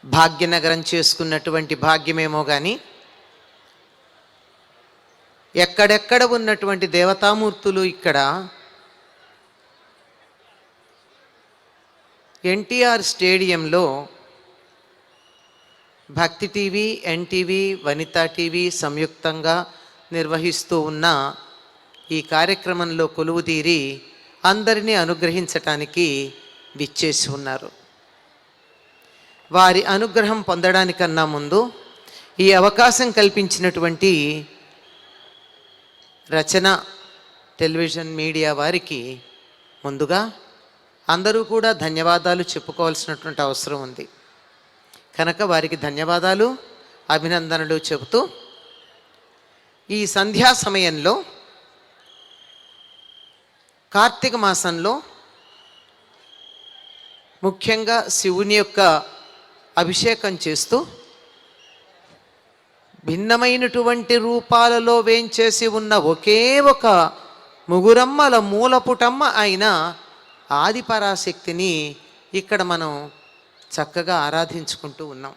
భాగ్యనగరం చేసుకున్నటువంటి భాగ్యమేమో కానీ ఎక్కడెక్కడ ఉన్నటువంటి దేవతామూర్తులు ఇక్కడ ఎన్టీఆర్ స్టేడియంలో భక్తి టీవీ, ఎన్టీవీ, వనితా టీవీ సంయుక్తంగా నిర్వహిస్తూ ఉన్న ఈ కార్యక్రమంలో కొలువుదీరి అందరినీ అనుగ్రహించటానికి విచ్చేసి ఉన్నారు. వారి అనుగ్రహం పొందడానికన్నా ముందు ఈ అవకాశం కల్పించినటువంటి రచన టెలివిజన్ మీడియా వారికి ముందుగా అందరూ కూడా ధన్యవాదాలు చెప్పుకోవాల్సినటువంటి అవసరం ఉంది. కనుక వారికి ధన్యవాదాలు, అభినందనలు చెబుతూ ఈ సంధ్యా సమయంలో కార్తీక మాసంలో ముఖ్యంగా శివుని యొక్క అభిషేకం చేస్తూ భిన్నమైనటువంటి రూపాలలో వేంచేసి ఉన్న ఒకే ఒక ముగురమ్మల మూలపుటమ్మ అయిన ఆదిపరాశక్తిని ఇక్కడ మనం చక్కగా ఆరాధించుకుంటూ ఉన్నాం.